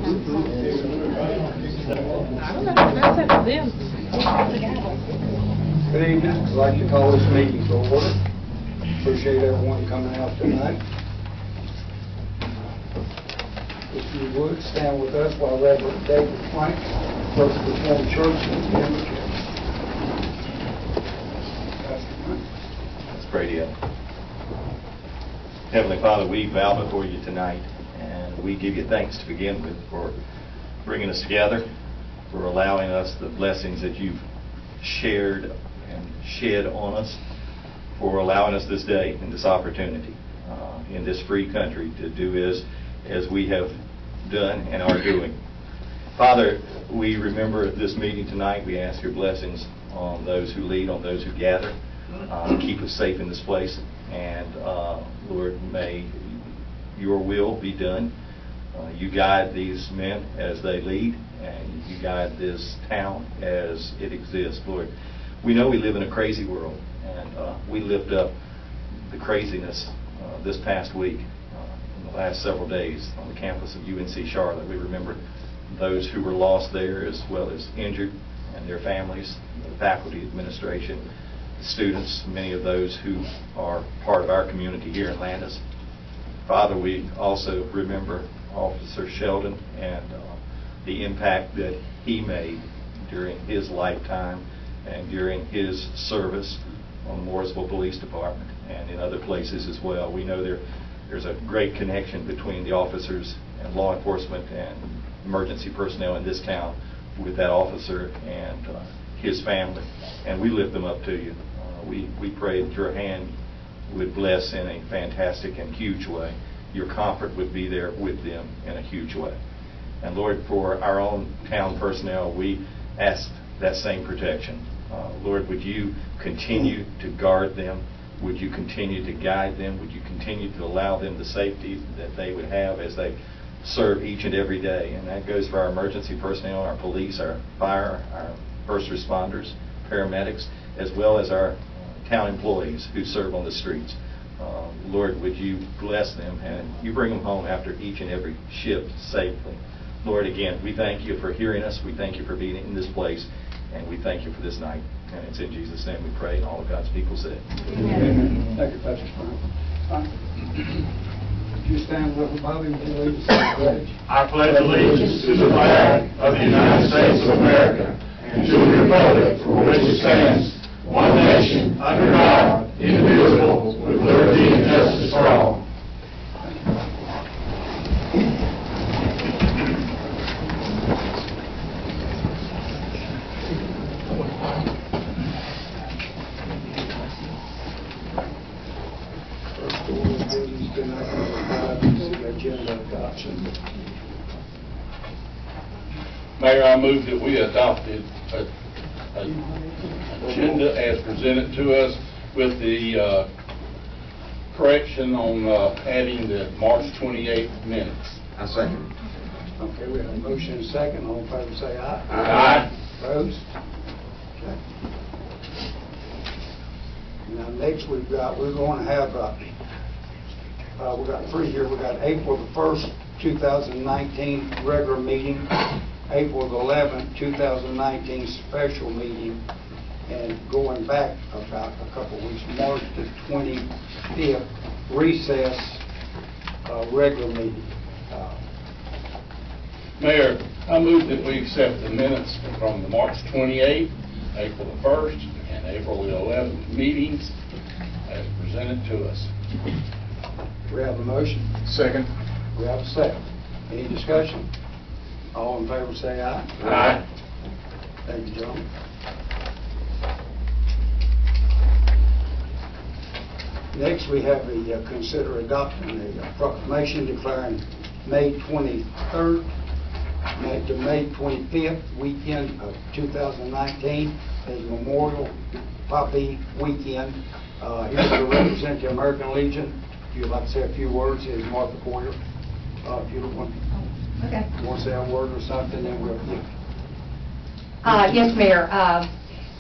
don't know. That's up to them. Good evening. I'd like to call this meeting to order. Appreciate everyone coming out tonight. If you would, stand with us while Reverend David Frank, First Reformed Church, and the Let's pray together. Heavenly Father, we bow before you tonight, and we give you thanks to begin with for bringing us together, for allowing us the blessings that you've shared and shed on us, for allowing us this day and this opportunity in this free country to do as we have done and are doing. Father, we remember this meeting tonight. We ask your blessings on those who lead, on those who gather. Keep us safe in this place. And Lord, may your will be done. You guide these men as they lead, and you guide this town as it exists. Lord, we know we live in a crazy world, and we lift up the craziness this past week, in the last several days on the campus of UNC Charlotte. We remember those who were lost there as well as injured, and their families, the faculty, administration, the students, many of those who are part of our community here in Landis. Father, we also remember Officer Sheldon and the impact that he made during his lifetime and during his service on the Mooresville Police Department and in other places as well. We know there's a great connection between the officers and law enforcement and emergency personnel in this town with that officer and his family, and we lift them up to you. We pray that your hand would bless in a fantastic and huge way. Your comfort would be there with them in a huge way. And Lord, for our own town personnel, we ask that same protection. Lord, would you continue to guard them? Would you continue to guide them? Would you continue to allow them the safety that they would have as they serve each and every day? And that goes for our emergency personnel, our police, our fire, our first responders, paramedics, as well as our town employees who serve on the streets. Lord, would you bless them and you bring them home after each and every shift safely. Lord, again, we thank you for hearing us. We thank you for being in this place, and we thank you for this night. And it's in Jesus' name we pray, and all of God's people say. Amen. Thank you, Pastor Frank. Would you stand with me, Bobby, and lead us in the pledge? I pledge allegiance to the flag of the United States of America and to the republic for which it stands, one nation, under God, indivisible, with liberty and justice for all. First order of business tonight, number 5 is the agenda adoption. Mayor, I move that we adopted an agenda as presented to us with the correction on adding the March 28th minutes. I second. Okay, we have a motion and a second. All in favor say aye. Aye. Opposed? Okay. Now next we're going to have, we've got 3 here. We've got April the 1st, 2019 regular meeting, April the 11th, 2019 special meeting, and going back about a couple of weeks, March the 25th, recess regular meeting. Mayor, I move that we accept the minutes from the March 28th, April the 1st, and April the 11th meetings as presented to us. We have a motion. Second. We have a second. Any discussion? All in favor say aye. Aye. Thank you, John. Next, we have the consider adopting a proclamation declaring May 23rd to May 25th weekend of 2019 as Memorial Poppy Weekend. Here's to represent the American Legion. If you'd like to say a few words, here's Martha Poyer. If you don't want, Okay. you want to say a word or something, then we'll. Yes, Mayor.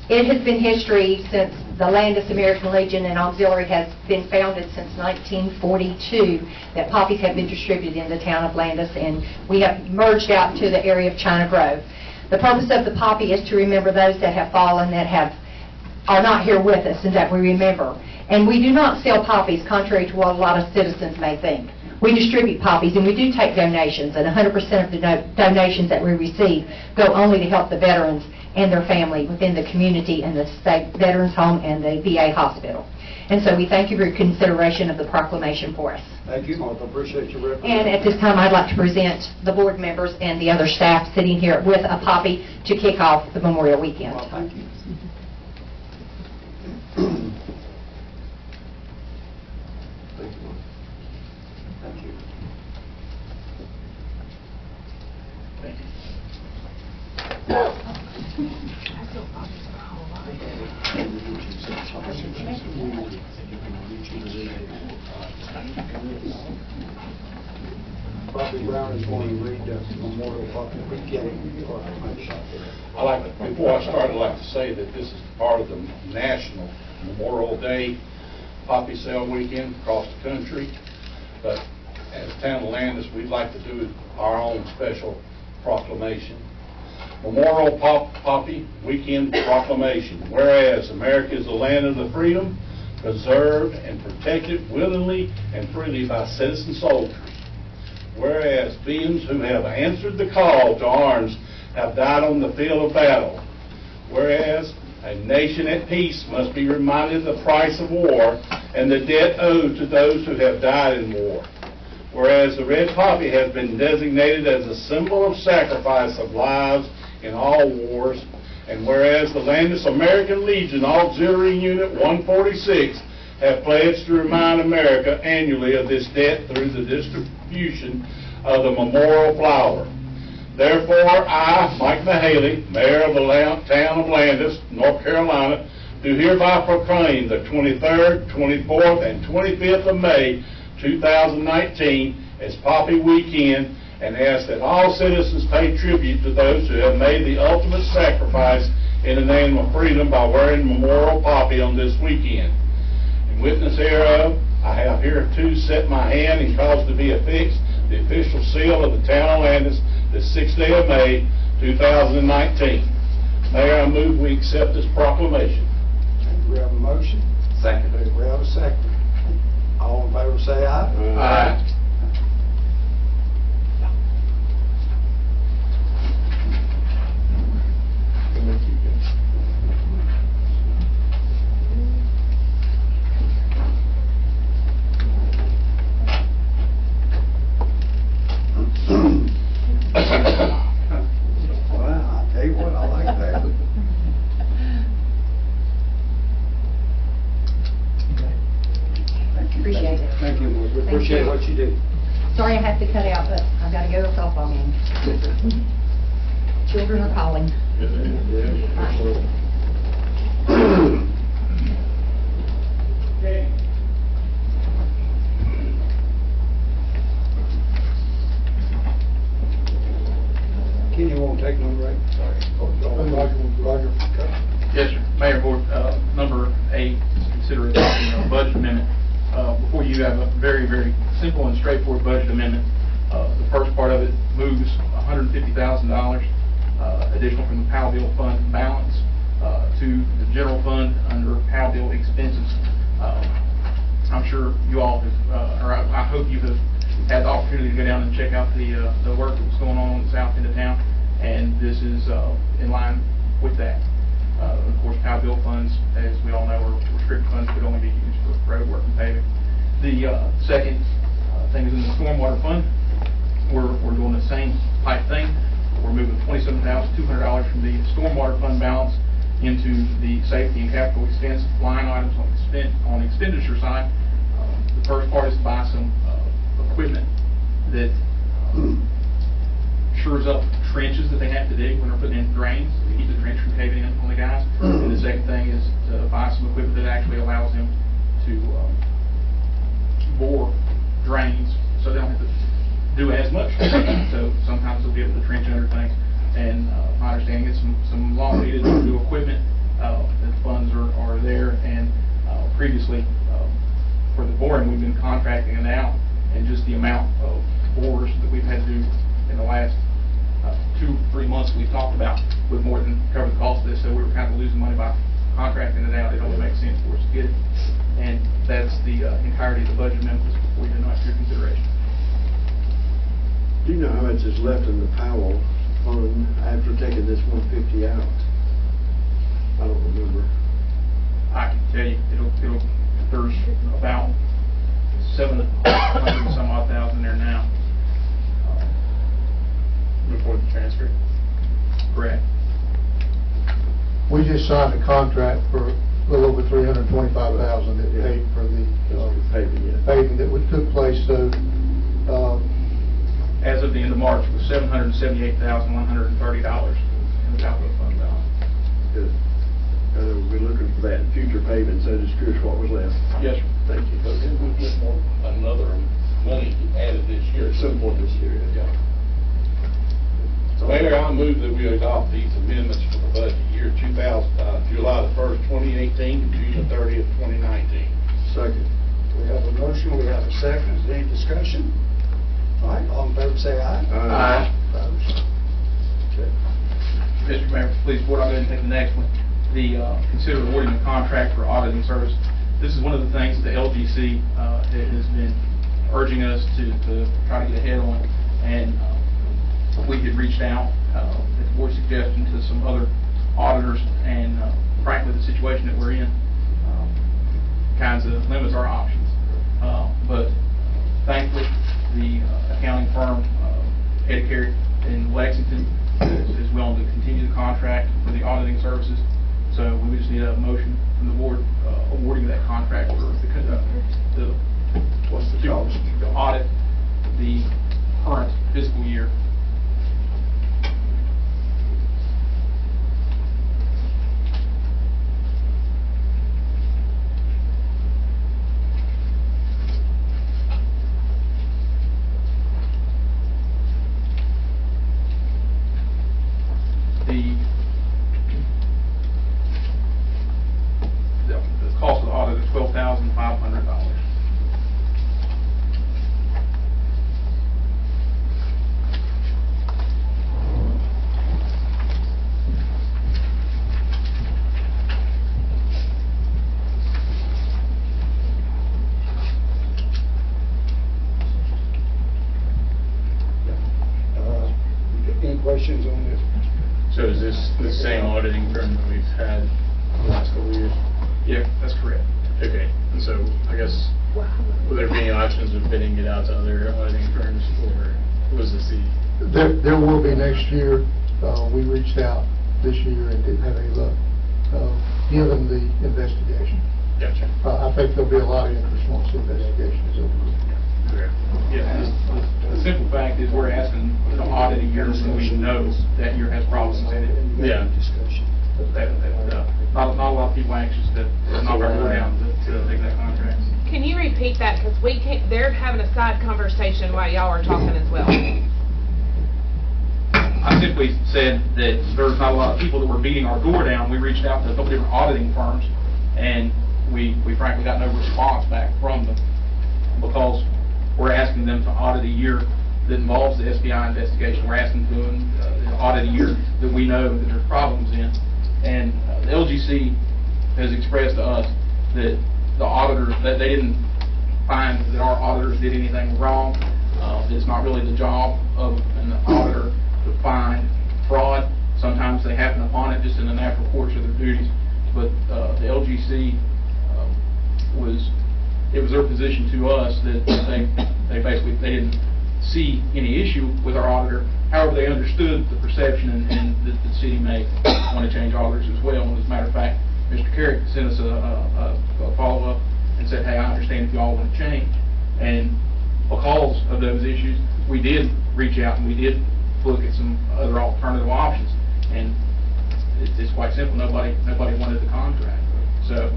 It has been history since the Landis American Legion and Auxiliary has been founded since 1942, that poppies have been distributed in the town of Landis, and we have merged out to the area of China Grove. The purpose of the poppy is to remember those that have fallen, that are not here with us, and that we remember. And we do not sell poppies, contrary to what a lot of citizens may think. We distribute poppies, and we do take donations, and 100% of the donations that we receive go only to help the veterans and their family within the community and the state veterans home and the VA hospital. And so we thank you for your consideration of the proclamation for us. Thank you, Martha. Appreciate your representation. And at this time, I'd like to present the board members and the other staff sitting here with a poppy to kick off the Memorial Weekend. Well, thank you. Thank you. Bobby Brown is going to read the Memorial Poppy Weekend proclamation. Before I start, I'd like to say that this is part of the National Memorial Day Poppy Sale Weekend across the country. But as Town of Landis, we'd like to do our own special proclamation. Memorial Poppy Weekend Proclamation. Whereas America is the land of the freedom, preserved and protected willingly and freely by citizen soldiers. Whereas beings who have answered the call to arms have died on the field of battle. Whereas a nation at peace must be reminded of the price of war and the debt owed to those who have died in war. Whereas the red poppy has been designated as a symbol of sacrifice of lives in all wars, and whereas the Landis American Legion Auxiliary Unit 146 have pledged to remind America annually of this debt through the distribution of the memorial flower. Therefore, I, Mike Mahaley, Mayor of the Town of Landis, North Carolina, do hereby proclaim the 23rd, 24th, and 25th of May, 2019 as Poppy Weekend, and ask that all citizens pay tribute to those who have made the ultimate sacrifice in the name of freedom by wearing memorial poppy on this weekend. In witness hereof, I have hereto set my hand and caused to be affixed the official seal of the Town of Landis this 6th day of May, 2019. Mayor, I move we accept this proclamation. Do we have a motion? Second. Do we have a second? All in favor say aye. Aye. Well, I tell you what, I like that. Thank you. Appreciate it. Thank you, Martha. We appreciate what you do. Sorry I have to cut out, but I've got to go to a softball game. Children are calling. Kenny won't take number 8. Sorry. Roger. Yes, sir. Mayor, Board, number 8 is consider adopting a budget amendment. Before you have a very, very simple and straightforward budget amendment. The first part of it moves $150,000 additional from the PAL bill fund balance to the general fund under PAL bill expenses. I'm sure you all have, or I hope you have had the opportunity to go down and check out the work that was going on the south end of town, and this is in line with that. Of course, PAL bill funds, as we all know, are restricted funds, could only be used for road work and paving. The second thing is in the stormwater fund. We're doing the same type thing. We're moving $27,200 from the stormwater fund balance into the safety and capital expense line items on the expenditure side. The first part is to buy some equipment that shores up trenches that they have to dig when they're putting in drains to keep the trench from caving in on the guys. And the second thing is to buy some equipment that actually allows them to bore drains so they don't have to do as much. So sometimes they'll be able to trench under things. And my understanding is some long needed new equipment. The funds are there, and previously, for the boring, we've been contracting it out, and just the amount of bores that we've had to do in the last 2 or 3 months we've talked about would more than cover the cost of this, so we were kind of losing money by contracting it out. It only makes sense for us to get it, and that's the entirety of the budget amendment before you tonight for your consideration. Do you know how much is left in the Powell fund after taking this 150 out? I don't remember. I can tell you, there's about 700 and some odd thousand there now. Before the transfer. Correct. We just signed a contract for a little over $325,000 that paid for the paving that took place, so, As of the end of March, it was $778,130 in the capital fund balance. Good. We'll be looking for that in future payments. I'm just curious what was left. Yes, sir. Thank you. But then we'll get another money added this year. At some point this year. Yeah. Mayor, I move that we adopt these amendments for the budget year July the 1st, 2018 to June the 30th, 2019. Second. We have a motion, we have a second. Is there any discussion? All right, all in favor say aye. Aye. Opposed? Okay. Mr. Mayor, please, board, I'll go ahead and take the next one. Consider awarding the contract for auditing service. This is one of the things the LGC has been urging us to try to get ahead on, and we had reached out at the board's suggestion to some other auditors, and frankly, the situation that we're in kinds of limits our options. But thankfully, the accounting firm, Edicare in Lexington, is willing to continue the contract for the auditing services. So we just need a motion from the board awarding that contract for the What's the cost? to audit the current fiscal year. The cost of the audit is $12,500. Any questions on this? So is this the same auditing firm that we've had the last couple of years? Yeah, that's correct. Okay, and so I guess, will there be any options of bidding it out to other auditing firms, or was this the? there will be next year. We reached out this year and didn't have any luck, given the investigation. Gotcha. I think there'll be a lot of interest once the investigation is over. Okay. Yeah, the simple fact is we're asking to audit a year when we know that year has problems in it. Yeah. Not a lot of people anxious to knock our door down to take that contract. Can you repeat that? Because they're having a side conversation while y'all are talking as well. I simply said that there's not a lot of people that were beating our door down. We reached out to a couple different auditing firms, and we frankly got no response back from them, because we're asking them to audit a year that involves the SBI investigation. We're asking them to audit a year that we know that there's problems in. And the LGC has expressed to us that the auditors, that they didn't find that our auditors did anything wrong. It's not really the job of an auditor to find fraud. Sometimes they happen upon it just in the natural course of their duties. But the LGC it was their position to us that they basically didn't see any issue with our auditor. However, they understood the perception and that the city may want to change auditors as well. And as a matter of fact, Mr. Carrick sent us a follow-up and said, hey, I understand if you all want to change. And because of those issues, we did reach out and we did look at some other alternative options. And it's quite simple. Nobody wanted the contract. So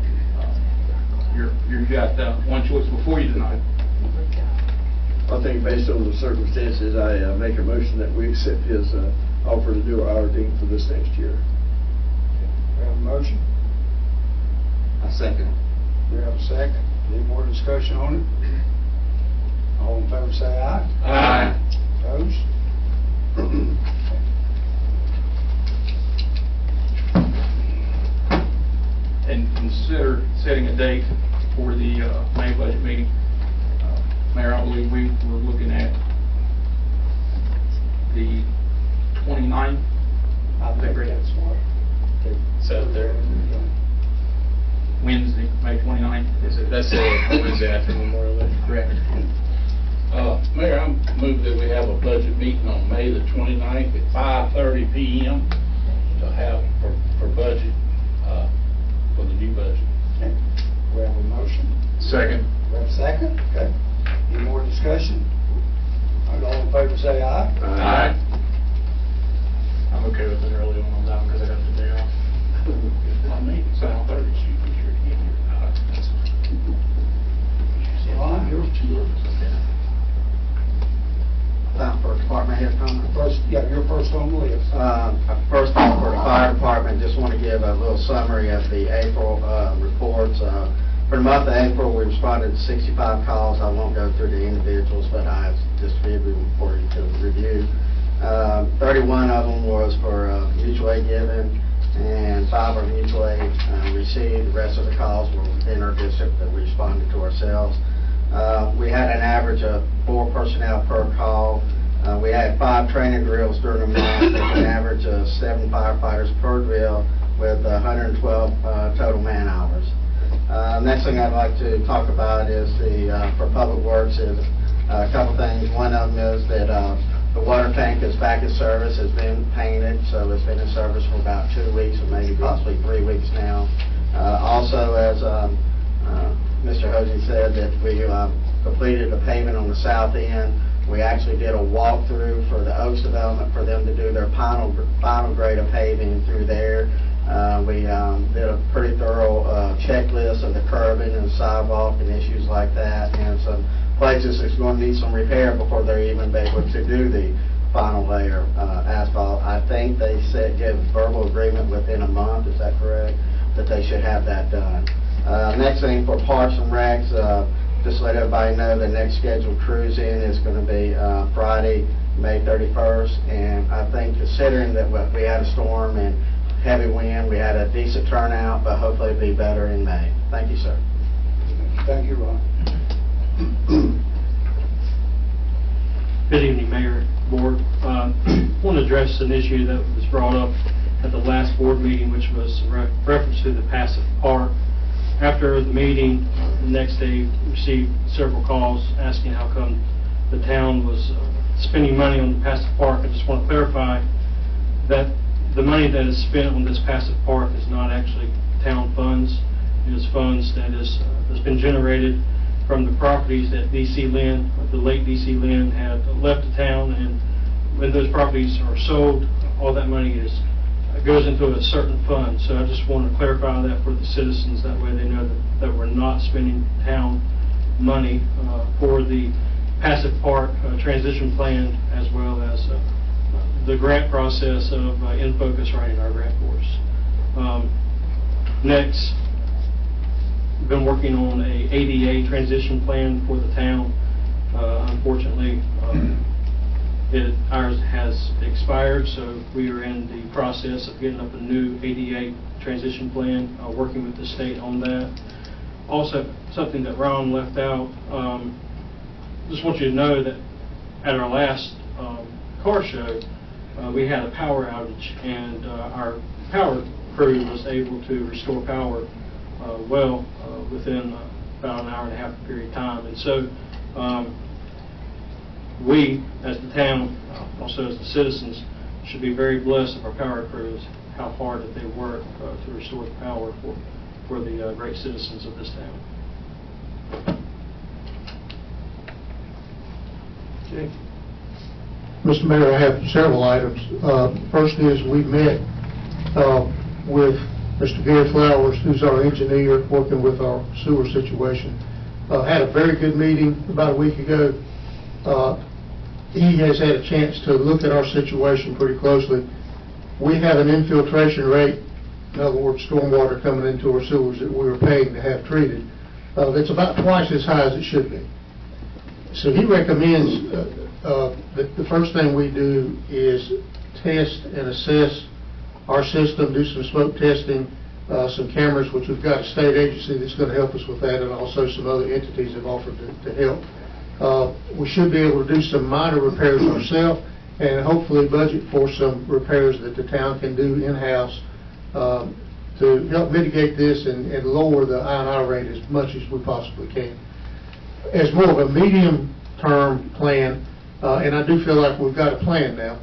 you've got one choice before you tonight. I think based on the circumstances, I make a motion that we accept his offer to do our auditing for this next year. We have a motion. I second. We have a second. Any more discussion on it? All in favor say aye. Aye. Opposed? And consider setting a date for the May budget meeting. Mayor, I believe we were looking at the 29th. I think that's what. Set there. Wednesday, May 29th. That's a Wednesday after Memorial Day. Correct. Mayor, I move that we have a budget meeting on May the 29th at 5:30 p.m. to have for budget, for the new budget. Okay. We have a motion. Second. We have a second. Okay. Any more discussion? All in favor say aye. Aye. I'm okay with an early one on that one because I got the day off. I mean, 5:30, so you be sure to get here. Ron, yours. For department head comment. First, yeah, you're first on the list. First of all, for the fire department, just want to give a little summary of the April reports. For the month of April, we responded to 65 calls. I won't go through the individuals, but I distributed them for you to review. 31 of them was for mutual aid given, and 5 are mutual aid received. The rest of the calls were within our district that we responded to ourselves. We had an average of 4 personnel per call. We had 5 training drills during the month, with an average of 7 firefighters per drill, with 112 total man hours. Next thing I'd like to talk about is for Public Works is a couple things. One of them is that the water tank is back in service, has been painted, so it's been in service for about 2 weeks or maybe possibly 3 weeks now. Also, as Mr. Hosey said, that we completed the pavement on the south end. We actually did a walkthrough for the Oaks development for them to do their final grade of paving through there. We did a pretty thorough checklist of the curbing and sidewalk and issues like that, and some places that's going to need some repair before they're even able to do the final layer asphalt. I think they said give verbal agreement within a month, is that correct? That they should have that done. Next thing for Parks and Recs, just let everybody know the next scheduled cruise in is going to be Friday, May 31st, and I think considering that we had a storm and heavy wind, we had a decent turnout, but hopefully it'll be better in May. Thank you, sir. Thank you, Ron. Good evening, Mayor, Board. I want to address an issue that was brought up at the last board meeting, which was reference to the passive park. After the meeting, the next day, we received several calls asking how come the town was spending money on the passive park. I just want to clarify that the money that is spent on this passive park is not actually town funds. It is funds that's been generated from the properties that D.C. Lynn, the late D.C. Lynn, had left the town, and when those properties are sold, all that money goes into a certain fund. So I just want to clarify that for the citizens, that way they know that we're not spending town money for the passive park transition plan, as well as the grant process of In Focus writing our grant force. Next, we've been working on a ADA transition plan for the town. Unfortunately, ours has expired, so we are in the process of getting up a new ADA transition plan, working with the state on that. Also, something that Ron left out, just want you to know that at our last car show, we had a power outage, and our power crew was able to restore power within about an hour and a half period of time. And so we, as the town, also as the citizens, should be very blessed of our power crews, how hard that they work to restore the power for the great citizens of this town. Okay. Mr. Mayor, I have several items. First is we met with Mr. Gary Flowers, who's our engineer working with our sewer situation. Had a very good meeting about a week ago. He has had a chance to look at our situation pretty closely. We have an infiltration rate in other words, stormwater coming into our sewers that we were paying to have treated, that's about twice as high as it should be. So he recommends that the first thing we do is test and assess our system, do some smoke testing, some cameras, which we've got a state agency that's going to help us with that, and also some other entities have offered to help. We should be able to do some minor repairs ourselves, and hopefully budget for some repairs that the town can do in-house to help mitigate this and lower the I&I rate as much as we possibly can. As more of a medium-term plan, and I do feel like we've got a plan now,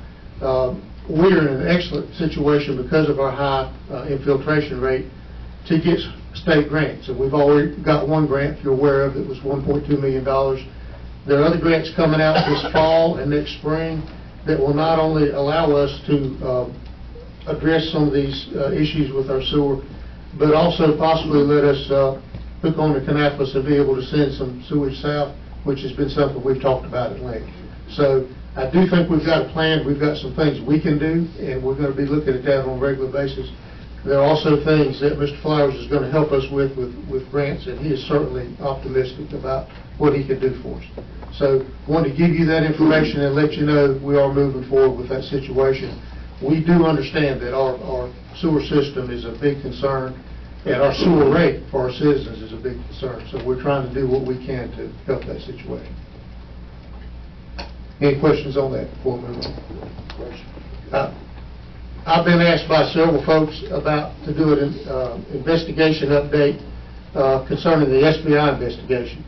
we're in an excellent situation because of our high infiltration rate to get state grants. And we've already got one grant, if you're aware of it, was $1.2 million. There are other grants coming out this fall and next spring that will not only allow us to address some of these issues with our sewer, but also possibly let us hook on to Kannapolis and be able to send some sewage south, which has been something we've talked about at length. So I do think we've got a plan. We've got some things we can do, and we're going to be looking at that on a regular basis. There are also things that Mr. Flowers is going to help us with grants, and he is certainly optimistic about what he can do for us. So I wanted to give you that information and let you know we are moving forward with that situation. We do understand that our sewer system is a big concern, and our sewer rate for our citizens is a big concern. So we're trying to do what we can to help that situation. Any questions on that before we move on? I've been asked by several folks to do an investigation update concerning the SBI investigation.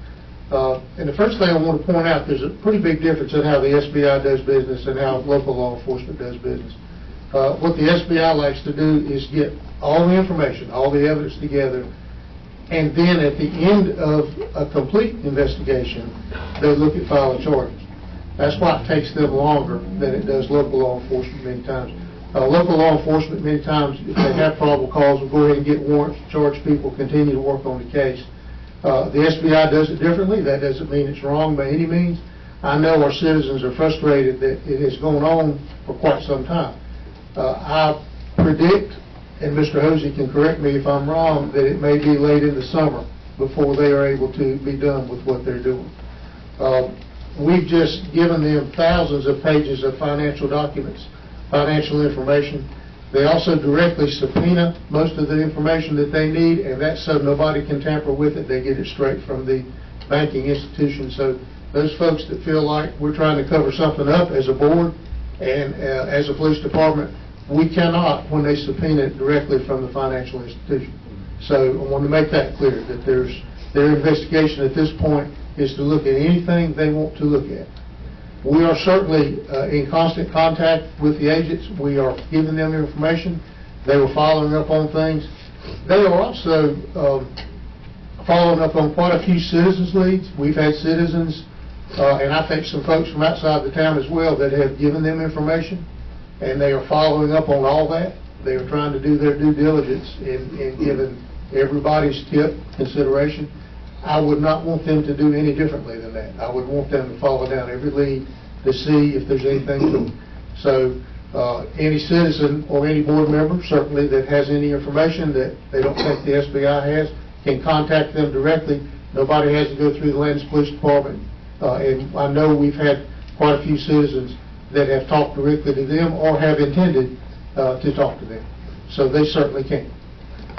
And the first thing I want to point out, there's a pretty big difference in how the SBI does business and how local law enforcement does business. What the SBI likes to do is get all the information, all the evidence together, and then at the end of a complete investigation, they look at filing charges. That's why it takes them longer than it does local law enforcement many times. Local law enforcement many times, if they have probable cause, will go ahead and get warrants, charge people, continue to work on the case. The SBI does it differently. That doesn't mean it's wrong by any means. I know our citizens are frustrated that it has gone on for quite some time. I predict, and Mr. Hosey can correct me if I'm wrong, that it may be late in the summer before they are able to be done with what they're doing. We've just given them thousands of pages of financial documents, financial information. They also directly subpoena most of the information that they need, and that's so nobody can tamper with it. They get it straight from the banking institution. So those folks that feel like we're trying to cover something up as a board and as a police department, we cannot when they subpoena it directly from the financial institution. So I want to make that clear, that their investigation at this point is to look at anything they want to look at. We are certainly in constant contact with the agents. We are giving them information. They were following up on things. They are also following up on quite a few citizens' leads. We've had citizens, and I think some folks from outside the town as well, that have given them information, and they are following up on all that. They are trying to do their due diligence in giving everybody's tip consideration. I would not want them to do any differently than that. I would want them to follow down every lead to see if there's anything to them. So any citizen or any board member, certainly, that has any information that they don't think the SBI has, can contact them directly. Nobody has to go through the Landis Police Department. And I know we've had quite a few citizens that have talked directly to them or have intended to talk to them. So they certainly can.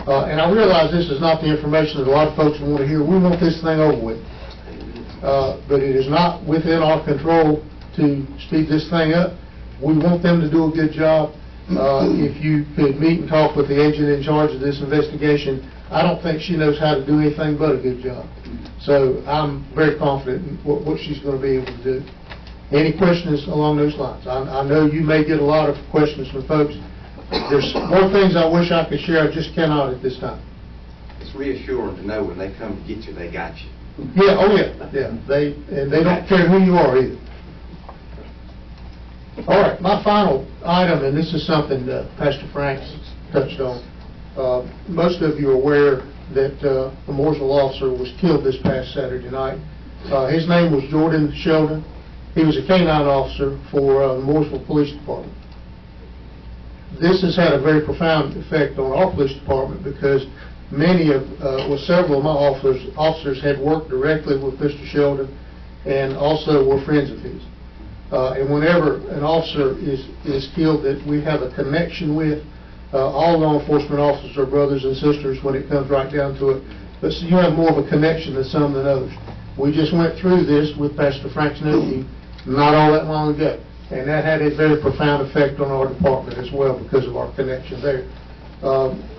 And I realize this is not the information that a lot of folks want to hear. We want this thing over with. But it is not within our control to speed this thing up. We want them to do a good job. If you could meet and talk with the agent in charge of this investigation, I don't think she knows how to do anything but a good job. So I'm very confident in what she's going to be able to do. Any questions along those lines? I know you may get a lot of questions from folks. There's more things I wish I could share, I just cannot at this time. It's reassuring to know when they come to get you, they got you. Yeah, oh yeah. They don't care who you are either. All right, my final item, and this is something that Pastor Franks touched on. Most of you are aware that a Mooresville officer was killed this past Saturday night. His name was Jordan Sheldon. He was a canine officer for the Mooresville Police Department. this has had a very profound effect on our police department because several of my officers had worked directly with Mr. Sheldon and also were friends of his. And whenever an officer is killed that we have a connection with, all law enforcement officers are brothers and sisters when it comes right down to it, but so you have more of a connection to some than others. We just went through this with Pastor Frank's nephew not all that long ago, and that had a very profound effect on our department as well because of our connection there.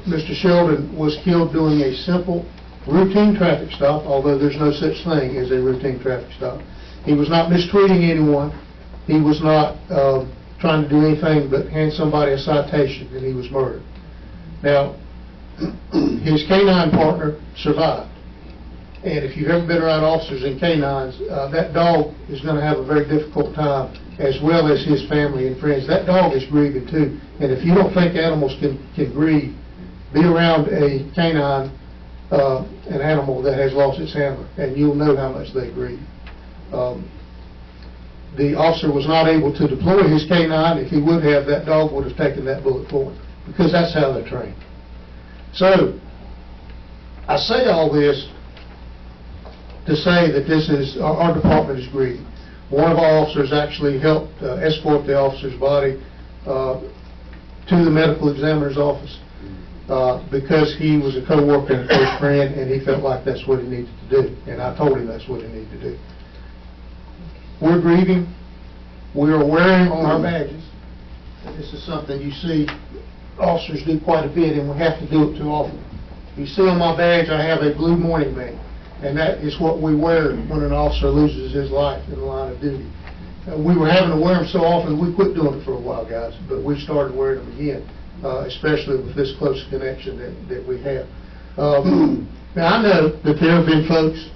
Mr. Sheldon was killed doing a simple routine traffic stop, although there's no such thing as a routine traffic stop. He was not mistreating anyone. He was not trying to do anything but hand somebody a citation, and he was murdered. Now, his canine partner survived. And if you've ever been around officers and canines, that dog is going to have a very difficult time, as well as his family and friends. That dog is grieving too. And if you don't think animals can grieve, be around a canine, an animal that has lost its handler, and you'll know how much they grieve. The officer was not able to deploy his canine. If he would have, that dog would have taken that bullet for him, because that's how they're trained. So, I say all this to say that this is, our department is grieving. One of our officers actually helped escort the officer's body to the medical examiner's office because he was a co-worker and a close friend, and he felt like that's what he needed to do. And I told him that's what he needed to do. We're grieving. We are wearing on our badges. And this is something you see officers do quite a bit, and we have to do it too often. You see on my badge I have a blue morning band, and that is what we wear when an officer loses his life in the line of duty. We were having to wear them so often we quit doing it for a while, guys, but we started wearing them again, especially with this close connection that we have. Now I know that there have been folks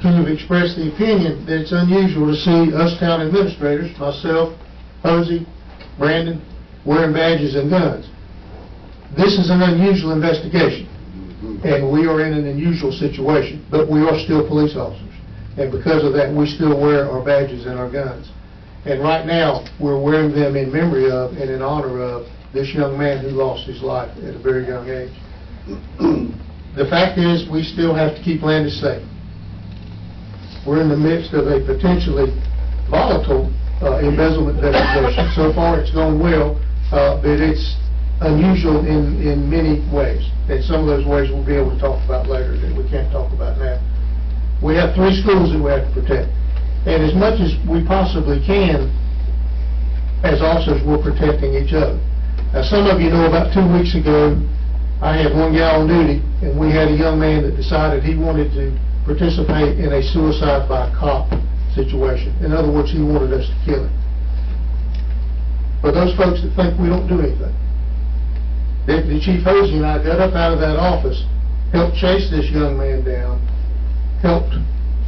who have expressed the opinion that it's unusual to see us town administrators, myself, Posey, Brandon, wearing badges and guns. This is an unusual investigation, and we are in an unusual situation, but we are still police officers. And because of that, we still wear our badges and our guns. And right now, we're wearing them in memory of and in honor of this young man who lost his life at a very young age. The fact is, we still have to keep Landis safe. We're in the midst of a potentially volatile embezzlement investigation. So far, it's gone well, but it's unusual in many ways. And some of those ways we'll be able to talk about later that we can't talk about now. We have 3 schools that we have to protect. And as much as we possibly can, as officers, we're protecting each other. Now, some of you know about 2 weeks ago, I had one guy on duty, and we had a young man that decided he wanted to participate in a suicide by a cop situation. In other words, he wanted us to kill him. For those folks that think we don't do anything, Deputy Chief Hosey and I got up out of that office, helped chase this young man down, helped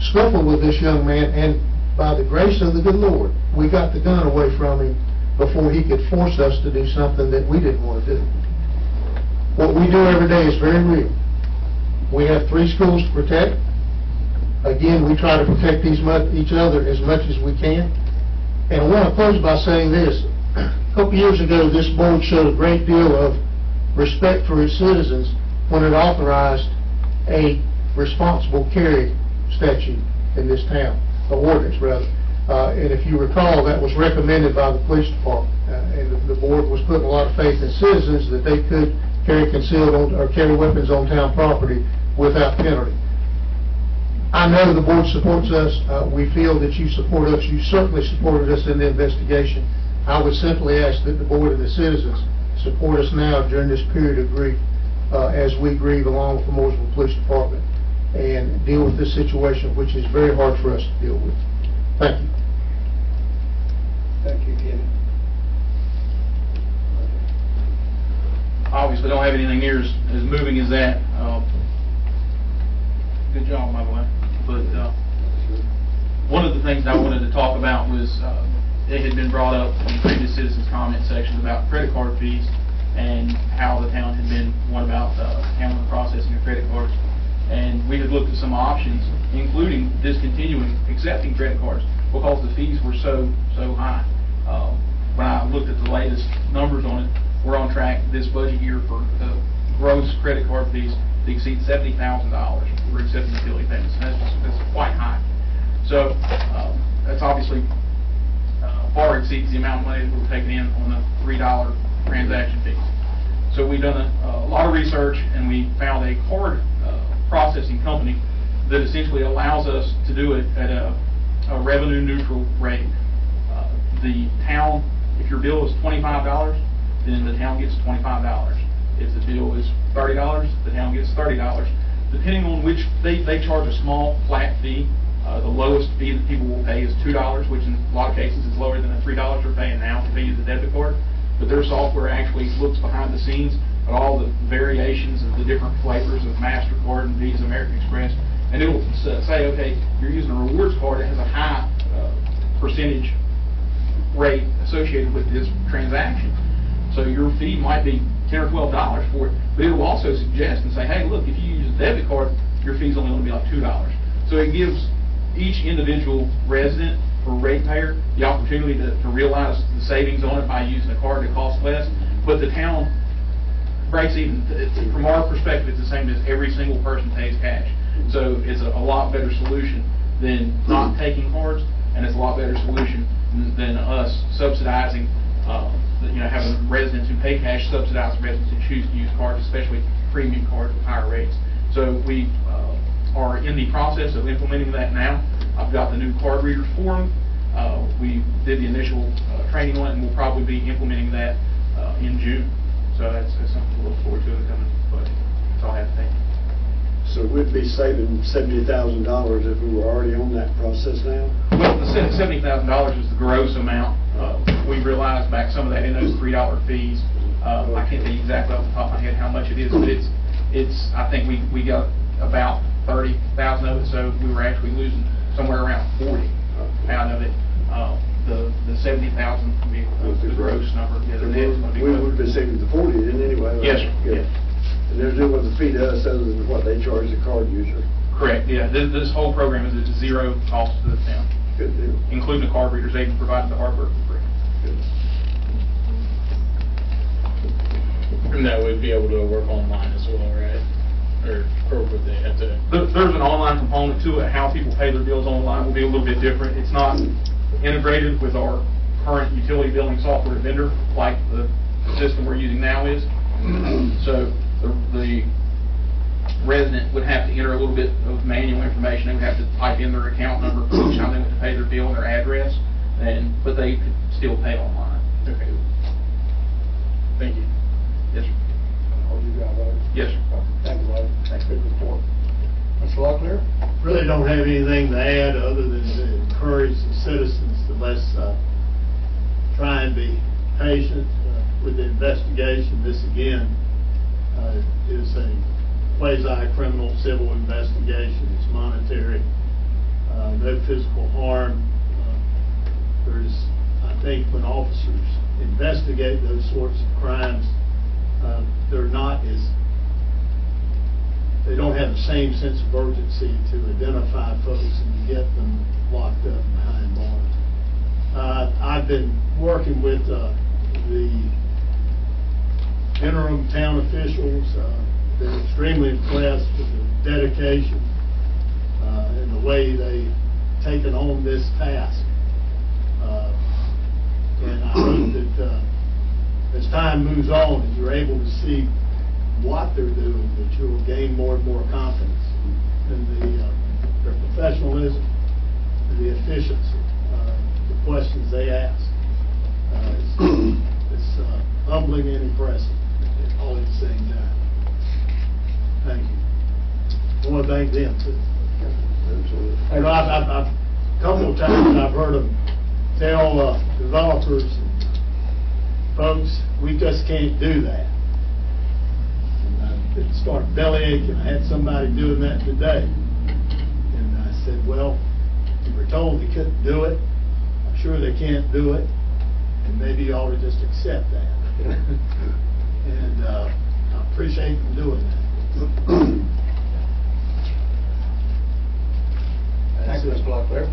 scuffle with this young man, and by the grace of the good Lord, we got the gun away from him before he could force us to do something that we didn't want to do. What we do every day is very real. We have 3 schools to protect. Again, we try to protect each other as much as we can. And I want to close by saying this. A couple years ago, this board showed a great deal of respect for its citizens when it authorized a responsible carry statute in this town, the ordinance rather. And if you recall, that was recommended by the police department. And the board was putting a lot of faith in citizens that they could carry carry weapons on town property without penalty. I know the board supports us. We feel that you support us. You certainly supported us in the investigation. I would simply ask that the board and the citizens support us now during this period of grief as we grieve along with the Mooresville Police Department and deal with this situation, which is very hard for us to deal with. Thank you. Thank you, Kenny. Obviously, don't have anything near as moving as that. Good job, by the way. But one of the things I wanted to talk about was it had been brought up in the previous citizens' comment section about credit card fees and how the town had been one about handling the processing of credit cards. And we had looked at some options, including discontinuing accepting credit cards because the fees were so high. when I looked at the latest numbers on it, we're on track this budget year for the gross credit card fees to exceed $70,000 for accepting utility payments. And that's quite high. So that's obviously far exceeds the amount of money that we're taking in on the $3 transaction fees. So we've done a lot of research, and we found a card processing company that essentially allows us to do it at a revenue neutral rate. The town, if your bill is $25, then the town gets $25. If the bill is $30, the town gets $30. Depending on which, they charge a small flat fee. The lowest fee that people will pay is $2, which in a lot of cases is lower than the $3 they're paying now if they use a debit card. But their software actually looks behind the scenes at all the variations of the different flavors of MasterCard and Visa, American Express, and it'll say, okay, you're using a rewards card that has a high percentage rate associated with this transaction. So your fee might be $10 or $12 for it, but it will also suggest and say, hey, look, if you use a debit card, your fee's only going to be like $2. So it gives each individual resident or ratepayer the opportunity to realize the savings on it by using a card that costs less, but the town breaks even. From our perspective, it's the same as every single person pays cash. So it's a lot better solution than not taking cards, and it's a lot better solution than us subsidizing, having residents who pay cash subsidize residents who choose to use cards, especially premium cards with higher rates. So we are in the process of implementing that now. I've got the new card readers for them. We did the initial training on it, and we'll probably be implementing that in June. So that's something to look forward to in the coming budget. That's all I have to say. So we'd be saving $70,000 if we were already on that process now? Well, the $70,000 is the gross amount. We realized back some of that in those $3 fees. I can't tell you exactly off the top of my head how much it is, but it's. I think we got about 30,000 of it, so we were actually losing somewhere around 40 out of it. The 70,000 would be the gross number. Yeah, the net's going to be. We would be saving the 40 then anyway. Yes, sir. Yeah. And there's no other fee to us other than what they charge the card user. Correct. Yeah. This whole program is at zero cost to the town. Good deal. Including the card readers, they even provided the hardware for free. Good. And that would be able to work online as well, right? Or would they have to? There's an online component to it. How people pay their bills online will be a little bit different. It's not integrated with our current utility billing software vendor like the system we're using now is. So the resident would have to enter a little bit of manual information. They would have to type in their account number each time they went to pay their bill and their address, but they could still pay online. Okay. Thank you. Yes, sir. Oh, you got it. Yes, sir. Thank you, Lloyd. Thanks for the report. Mr. Locklear? Really don't have anything to add other than to encourage the citizens to let's try and be patient with the investigation. This again is a quasi-criminal civil investigation. It's monetary, no physical harm. I think when officers investigate those sorts of crimes, they don't have the same sense of urgency to identify folks and to get them locked up behind bars. I've been working with the interim town officials, been extremely impressed with the dedication and the way they've taken on this task. And I hope that as time moves on and you're able to see what they're doing, that you'll gain more and more confidence in their professionalism, the efficiency, the questions they ask. It's humbling and impressive all at the same time. Thank you. I want to thank them too. Absolutely. You know, I've a couple of times I've heard them tell developers and folks, we just can't do that. And it started bellyaching. I had somebody doing that today. And I said, well, you were told they couldn't do it. I'm sure they can't do it. And maybe you ought to just accept that. And I appreciate them doing that. Thank you, Mr. Locklear.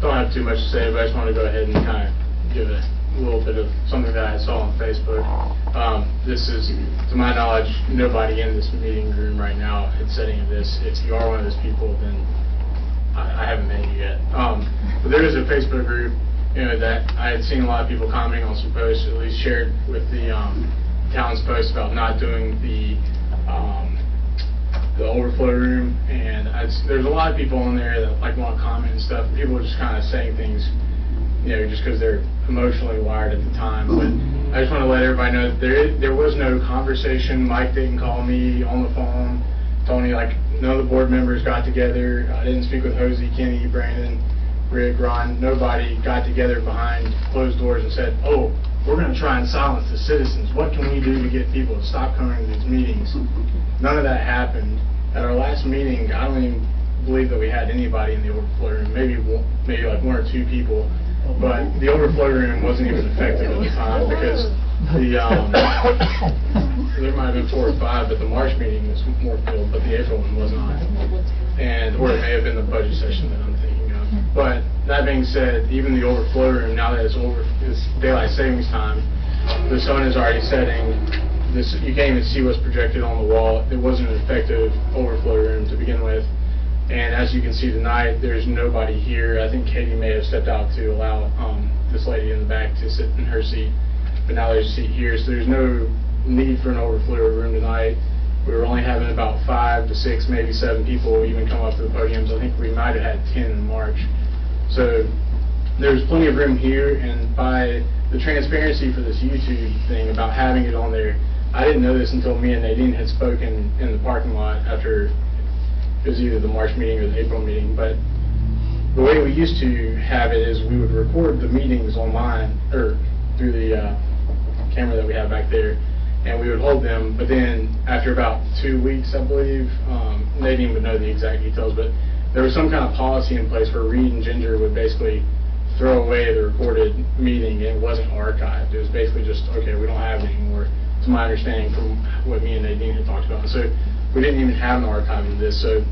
Don't have too much to say, but I just want to go ahead and kind of give a little bit of something that I saw on Facebook. This is, to my knowledge, nobody in this meeting room right now in setting of this. If you are one of those people, then I haven't met you yet. But there is a Facebook group, that I had seen a lot of people commenting on some posts, at least shared with the town's post about not doing the overflow room, and there's a lot of people in there that want to comment and stuff. People are just kind of saying things, just because they're emotionally wired at the time. But I just want to let everybody know that there was no conversation. Mike didn't call me on the phone. Tony, none of the board members got together. I didn't speak with Hosey, Kenny, Brandon, Rick, Ron. Nobody got together behind closed doors and said, "Oh, we're going to try and silence the citizens. What can we do to get people to stop coming to these meetings?" None of that happened. At our last meeting, I don't even believe that we had anybody in the overflow room. Maybe one or two people. But the overflow room wasn't even effective at the time because there might have been 4 or 5, but the March meeting was more filled, but the April one was not. Or it may have been the budget session that I'm thinking of. But that being said, even the overflow room, now that it's daylight savings time, the sun is already setting. You can't even see what's projected on the wall. It wasn't an effective overflow room to begin with. And as you can see tonight, there's nobody here. I think Katie may have stepped out to allow this lady in the back to sit in her seat. But now there's a seat here, so there's no need for an overflow room tonight. We were only having about 5 to 6, maybe 7 people even come up to the podiums. I think we might have had 10 in March. So there's plenty of room here, and by the transparency for this YouTube thing about having it on there, I didn't know this until me and Nadine had spoken in the parking lot after it was either the March meeting or the April meeting. But the way we used to have it is we would record the meetings online or through the camera that we have back there, and we would hold them. But then after about 2 weeks, I believe, Nadine would know the exact details, but there was some kind of policy in place where Reed and Ginger would basically throw away the recorded meeting, and it wasn't archived. It was basically just, okay, we don't have it anymore, to my understanding from what me and Nadine had talked about. So we didn't even have an archive of this. So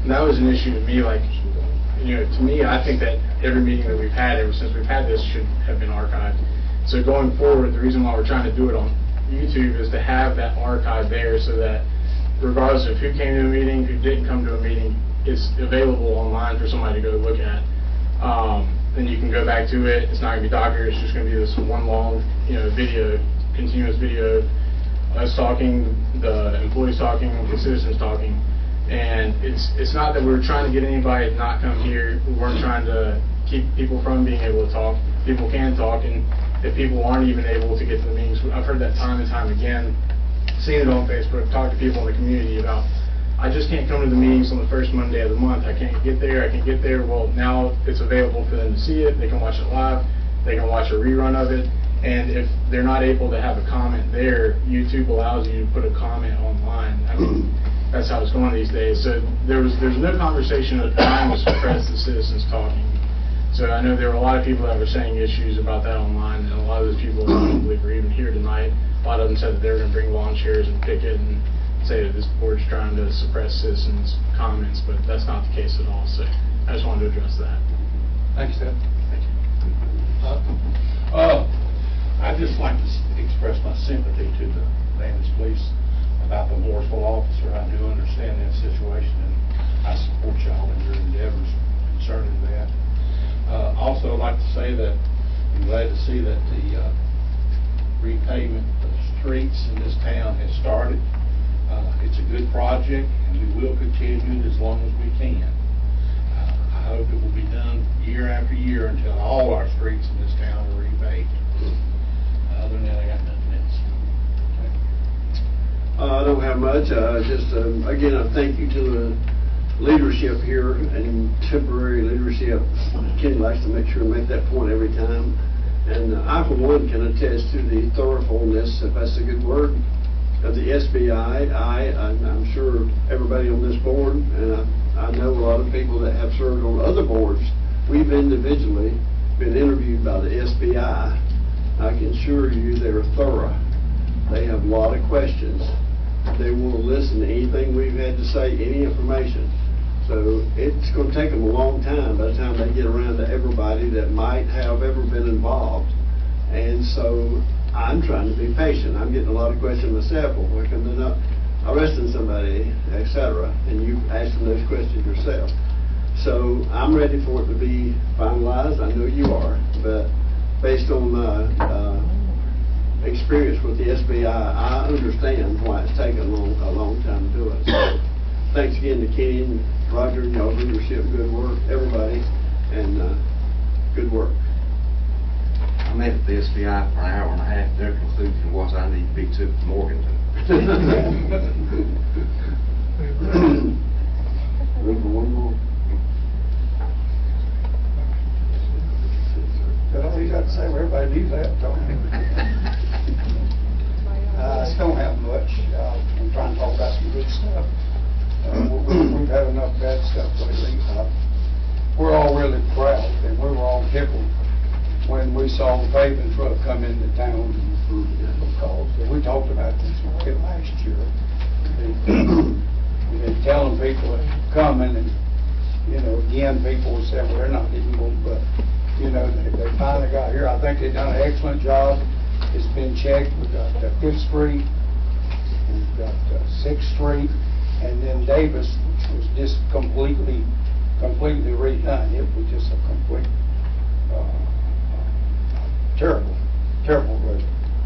that was an issue to me. To me, I think that every meeting that we've had ever since we've had this should have been archived. So going forward, the reason why we're trying to do it on YouTube is to have that archive there so that regardless of who came to a meeting, who didn't come to a meeting, it's available online for somebody to go look at. Then you can go back to it. It's not going to be doctored. It's just going to be this one long, video, continuous video of us talking, the employees talking, the citizens talking. And it's not that we're trying to get anybody to not come here. We weren't trying to keep people from being able to talk. People can talk, and if people aren't even able to get to the meetings, I've heard that time and time again, seen it on Facebook, talked to people in the community about, I just can't come to the meetings on the first Monday of the month. I can't get there. Well, now it's available for them to see it. They can watch it live. They can watch a rerun of it. And if they're not able to have a comment there, YouTube allows you to put a comment online. I mean, that's how it's going these days. So there's no conversation of trying to suppress the citizens talking. So I know there were a lot of people that were saying issues about that online, and a lot of those people I don't believe were even here tonight. A lot of them said that they were going to bring lawn chairs and picket and say that this board's trying to suppress citizens' comments, but that's not the case at all. So I just wanted to address that. Thanks, Ted. Thank you. I'd just like to express my sympathy to the Landis police about the Mooresville officer. I do understand that situation, and I support y'all in your endeavors concerning that. Also, I'd like to say that I'm glad to see that the repavement of the streets in this town has started. It's a good project, and we will continue it as long as we can. I hope it will be done year after year until all our streets in this town are repaved. Other than that, I got nothing else. I don't have much. Again, I thank you to the leadership here and temporary leadership. Kenny likes to make sure to make that point every time. And I, for one, can attest to the thoroughfulness, if that's a good word, of the SBI. I'm sure everybody on this board, and I know a lot of people that have served on other boards, we've individually been interviewed by the SBI. I can assure you they're thorough. They have a lot of questions. They will listen to anything we've had to say, any information. So it's going to take them a long time by the time they get around to everybody that might have ever been involved. And so I'm trying to be patient. I'm getting a lot of questions myself, well, why come they're not arresting somebody, et cetera, and you asking those questions yourself. So I'm ready for it to be finalized. I know you are, but based on my experience with the SBI, I understand why it's taken a long time to do it. So thanks again to Kenny and Roger and y'all leadership, good work, everybody, and good work. I met at the SBI for an hour and a half. Their conclusion was I need to be to Morganton. One more. That's all you got to say, well, everybody needs that, don't they? I don't have much. I'm trying to talk about some good stuff. We've had enough bad stuff lately. We're all really proud, and we were all tickled when we saw the paving truck come into town, because we talked about this last year. We've been telling people it's coming, and, you know, again, people will say, well, they're not even going, but, you know, they finally got here. I think they've done an excellent job. It's been checked. We've got 5th Street, we've got 6th Street, and then Davis, which was just completely redone. It was just a complete, terrible road.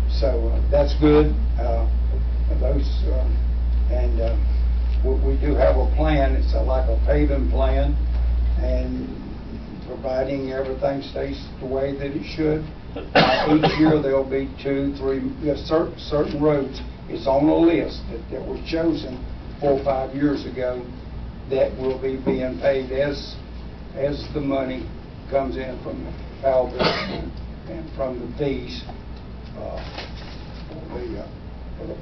So that's good. We do have a plan. It's like a paving plan, and providing everything stays the way that it should. Each year there'll be 2, 3 certain roads. It's on a list that was chosen 4 or 5 years ago that will be being paid as the money comes in from the foul bill and from the fees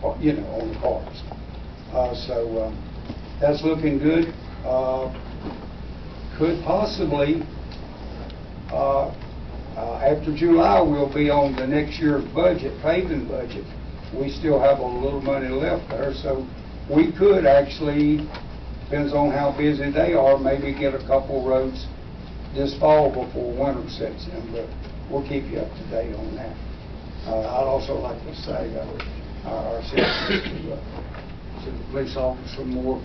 on the cars. So that's looking good. Could possibly after July we'll be on the next year's budget, paving budget. We still have a little money left there, so we could actually, depends on how busy they are, maybe get a couple roads this fall before winter sets in, but we'll keep you up to date on that. I'd also like to say our citizens to the police officer from Moore.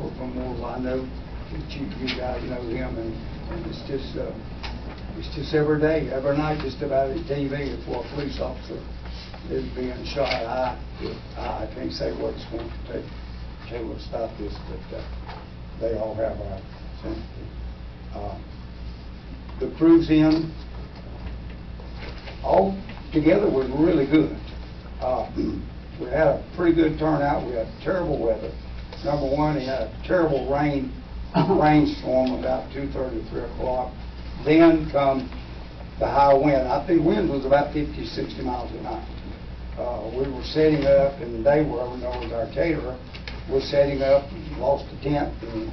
I know that you guys know him, and it's just every day, every night, just about at TV before a police officer is being shot. I can't say what it's going to take to stop this, but they all have our sympathy. The cruise in all together was really good. We had a pretty good turnout. We had terrible weather. Number one, we had a terrible rainstorm about 2:30, 3 o'clock. Then come the high wind. I think wind was about 50, 60 miles an hour. We were setting up, and they were, in other words, our caterer was setting up, and lost the tent, and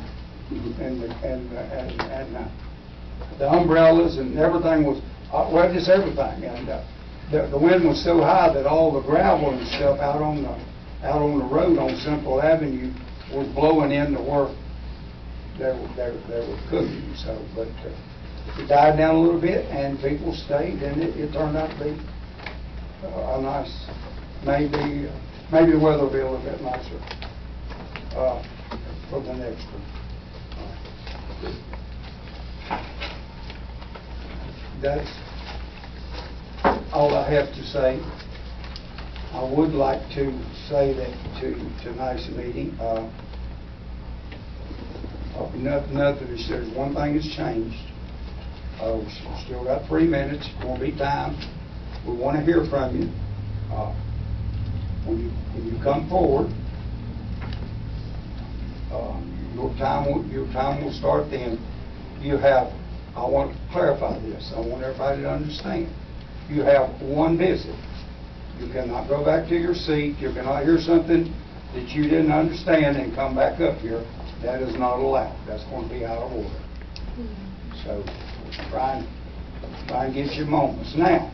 the umbrellas and everything was, well, just everything. And the wind was so high that all the gravel and stuff out on the road on Central Avenue was blowing into where they were cooking. So, but it died down a little bit, and people stayed, and it turned out to be a nice, maybe the weather will be a little bit nicer for the next one. That's all I have to say. I would like to say that to tonight's meeting, nothing. There's one thing that's changed. We still got 3 minutes. It's going to be time. We want to hear from you. When you come forward, your time will start then. I want to clarify this. I want everybody to understand. You have one visit. You cannot go back to your seat. You cannot hear something that you didn't understand and come back up here. That is not allowed. That's going to be out of order. So try and get your moments. Now,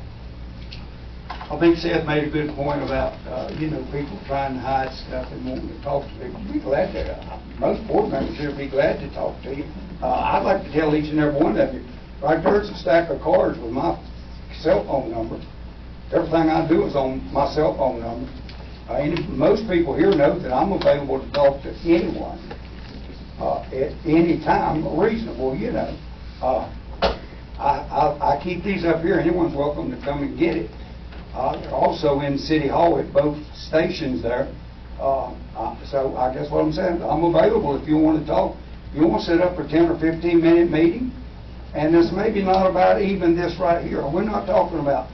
I think Seth made a good point about, people trying to hide stuff and wanting to talk to people. Be glad to, most board members here would be glad to talk to you. I'd like to tell each and every one of you, right there's a stack of cards with my cell phone number. Everything I do is on my cell phone number. Most people here know that I'm available to talk to anyone at any time, reasonable, I keep these up here. Anyone's welcome to come and get it. They're also in City Hall at both stations there. So I guess what I'm saying, I'm available if you want to talk. If you want to set up a 10 or 15-minute meeting, and it's maybe not about even this right here. We're not talking about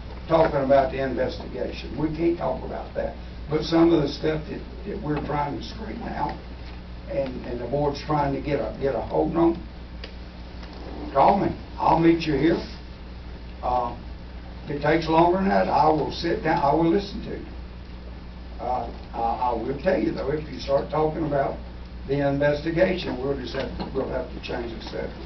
the investigation. We can't talk about that. But some of the stuff that we're trying to straighten out, and the board's trying to get a hold on, call me. I'll meet you here. If it takes longer than that, I will sit down. I will listen to you. I will tell you though, if you start talking about the investigation, we'll have to change the subject.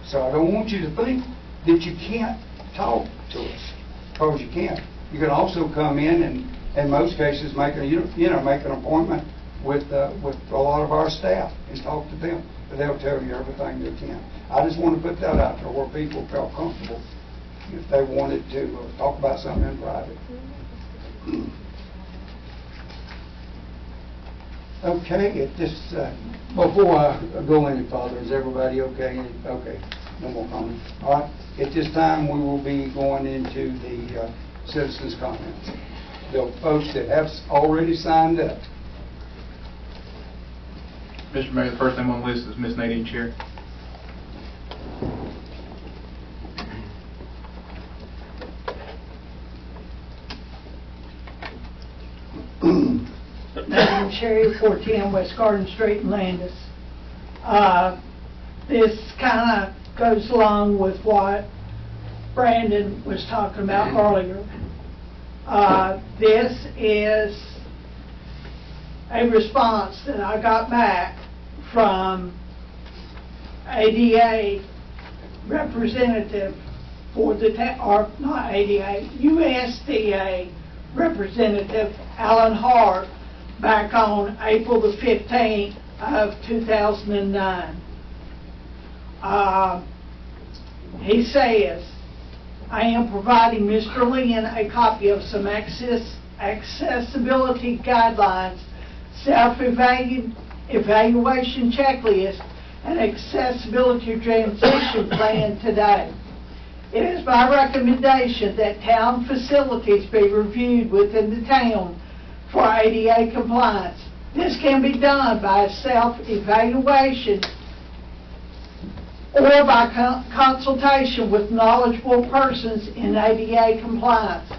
So I don't want you to think that you can't talk to us, because you can. You can also come in and, in most cases, make an appointment with a lot of our staff and talk to them. But they'll tell you everything they can. I just want to put that out there where people felt comfortable if they wanted to talk about something in private. Okay, before I go any further, is everybody okay? Okay, no more comments. All right, at this time we will be going into the citizens' comments. The folks that have already signed up. Mr. Mayor, the first name on the list is Ms. Nadine Cherry. Nadine Cherry, 410 West Garden Street in Landis. This kind of goes along with what Brandon was talking about earlier. This is a response that I got back from ADA representative for the or not ADA, USDA representative Alan Hart back on April the 15th of 2009. He says, I am providing Mr. Lynn a copy of some accessibility guidelines, self-evaluation checklist, and accessibility transition plan today. It is my recommendation that town facilities be reviewed within the town for ADA compliance. This can be done by self-evaluation or by consultation with knowledgeable persons in ADA compliance.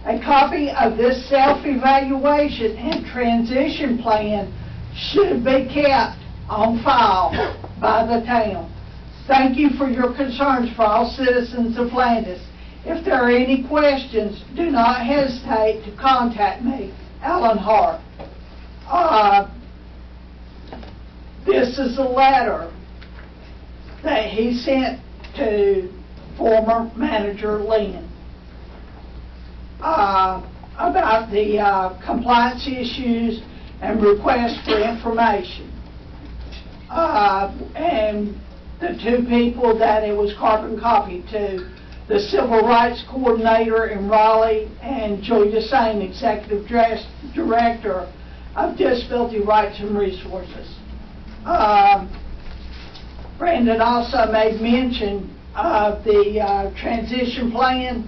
A copy of this self-evaluation and transition plan should be kept on file by the town. Thank you for your concerns for all citizens of Landis. If there are any questions, do not hesitate to contact me, Alan Hart. This is a letter that he sent to former manager Lynn about the compliance issues and requests for information. And the two people that it was carbon copied to, the Civil Rights Coordinator in Raleigh and Julia Sane, Executive Director of Disability Rights and Resources. Brandon also made mention of the transition plan,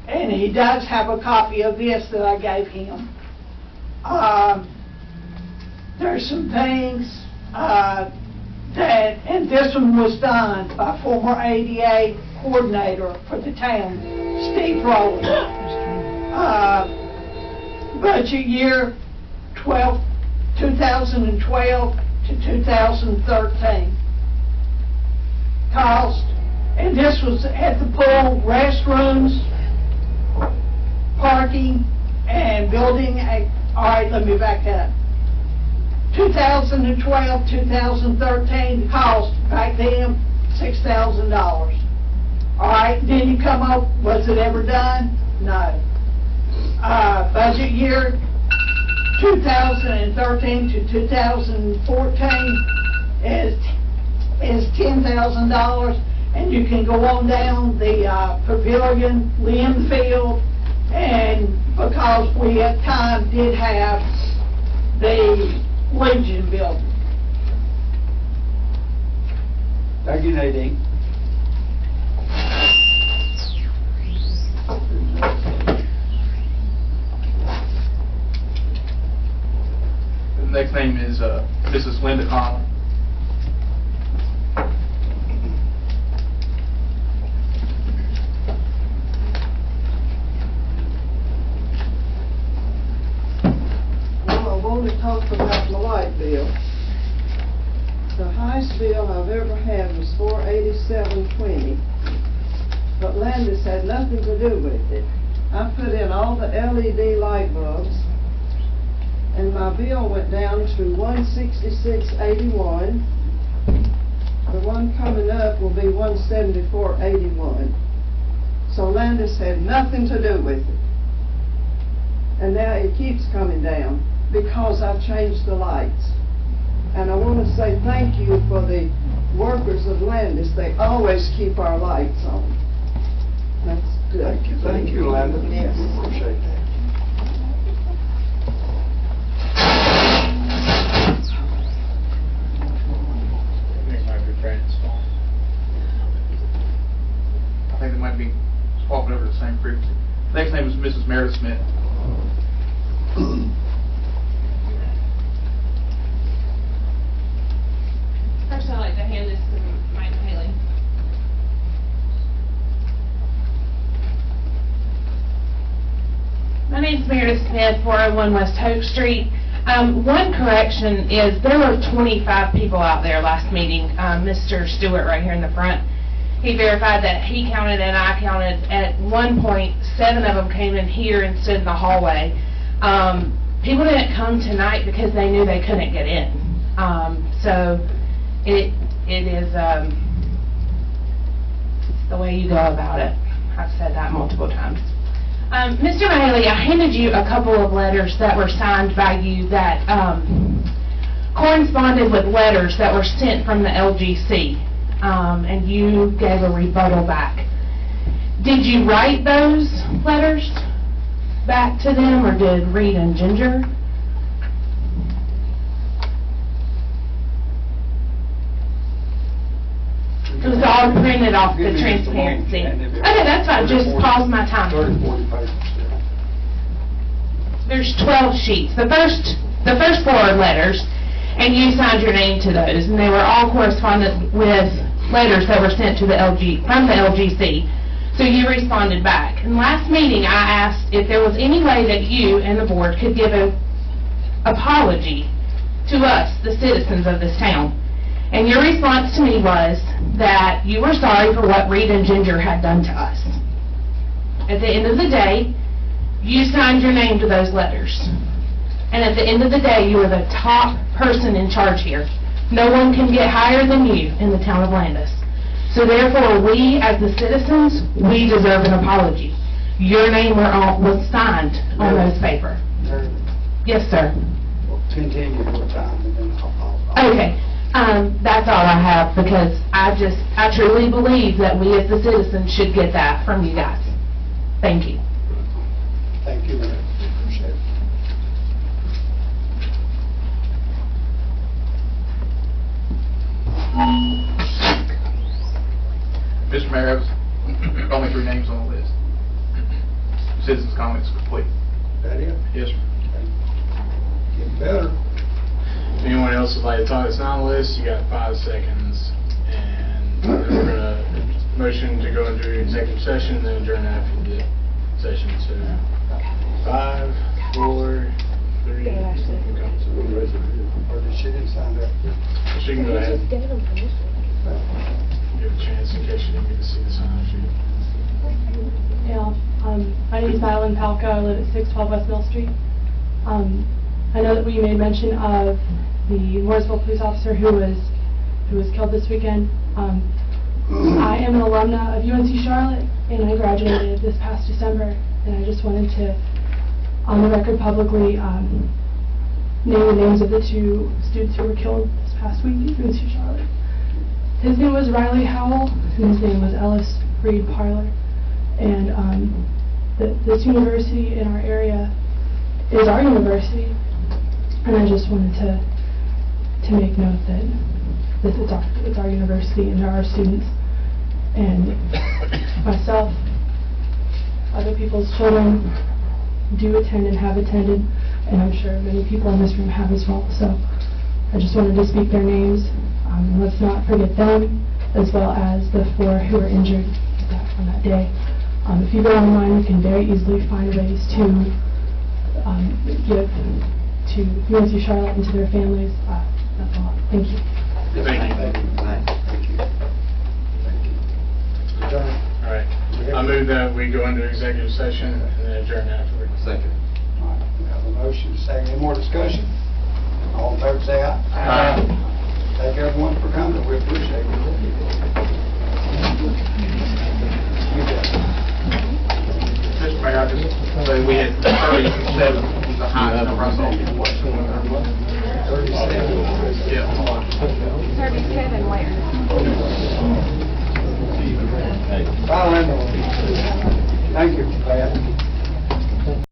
and he does have a copy of this that I gave him. There's some things and this one was done by former ADA coordinator for the town, Steve Rowley. Budget year 2012 to 2013. Cost, and this was at the pool, restrooms, parking, and building all right, let me back that up. 2012, 2013, the cost back then, $6,000. All right, then you come up, was it ever done? No. Budget year 2013 to 2014 is $10,000, and you can go on down the pavilion, Lynn Field, and because we at time did have the Legion building. Thank you, Nadine. The next name is Mrs. Linda Conlon. Well, I want to talk about my light bill. The highest bill I've ever had was $487.20, but Landis had nothing to do with it. I put in all the LED light bulbs, and my bill went down to $166.81. The one coming up will be $174.81. So Landis had nothing to do with it. And now it keeps coming down because I've changed the lights. And I want to say thank you for the workers of Landis. They always keep our lights on. That's good. Thank you, Linda. Yes. Appreciate that. I think they might be swapping over the same frequency. Next name is Mrs. Meredith Smith. First, I'd like to hand this to Mike Haley. My name's Meredith Smith, 401 West Hoke Street. One correction is there were 25 people out there last meeting. Mr. Stewart right here in the front, he verified that he counted and I counted. At one point, 7 of them came in here and stood in the hallway. People didn't come tonight because they knew they couldn't get in. So it is it's the way you go about it. I've said that multiple times. Mr. Mahaley, I handed you a couple of letters that were signed by you that corresponded with letters that were sent from the LGC, and you gave a rebuttal back. Did you write those letters back to them, or did Reed and Ginger? It was all printed off the transparency. Okay, that's fine, just pause my time. 30, 40 pages. There's 12 sheets. The first 4 are letters, and you signed your name to those, and they were all corresponded with letters that were sent to the from the LGC. So you responded back. And last meeting, I asked if there was any way that you and the board could give an apology to us, the citizens of this town. And your response to me was that you were sorry for what Reed and Ginger had done to us. At the end of the day, you signed your name to those letters. And at the end of the day, you are the top person in charge here. No one can get higher than you in the town of Landis. So therefore, we as the citizens, we deserve an apology. Your name was signed on those paper. Yes, sir. Well, continue your time, and then I'll... Okay. That's all I have, because I truly believe that we as the citizens should get that from you guys. Thank you. Thank you, Mayor. Appreciate it. Mr. Mayor, I have only 3 names on the list. Citizens' comments complete. That it? Yes, sir. Getting better. If anyone else would like to talk that's not on the list, you got 5 seconds. And then we're going to motion to go into executive session and then adjourn after the session. So 5, 4, 3. Or did she didn't sign up? She can go ahead. Give a chance in case you didn't get to see the sign sheet. Yeah, my name is Madeline Palka. I live at 612 West Mill Street. I know that we made mention of the Mooresville police officer who was killed this weekend. I am an alumna of UNC Charlotte, and I graduated this past December, and I just wanted to, on the record publicly, name the names of the 2 students who were killed this past week at UNC Charlotte. His name was Riley Howell, and his name was Ellis Reed Parler. And this university in our area is our university, and I just wanted to make note that it's our university and there are students, and myself, other people's children do attend and have attended, and I'm sure many people in this room have as well. So I just wanted to speak their names. Let's not forget them, as well as the 4 who were injured on that day. If you go online, you can very easily find ways to give to UNC Charlotte and to their families. That's all. Thank you. Thank you. Thank you. Adjourn. All right. I move that we go into executive session and then adjourn afterwards. Second. All right, we have a motion, second. Any more discussion? All in favor, say aye. Aye. Thank everyone for coming. We appreciate it. You bet. Mr. Mayor, I just say we had 37 was the highest number I saw. 37. Yeah. 37 where? Bye, Linda. Thank you.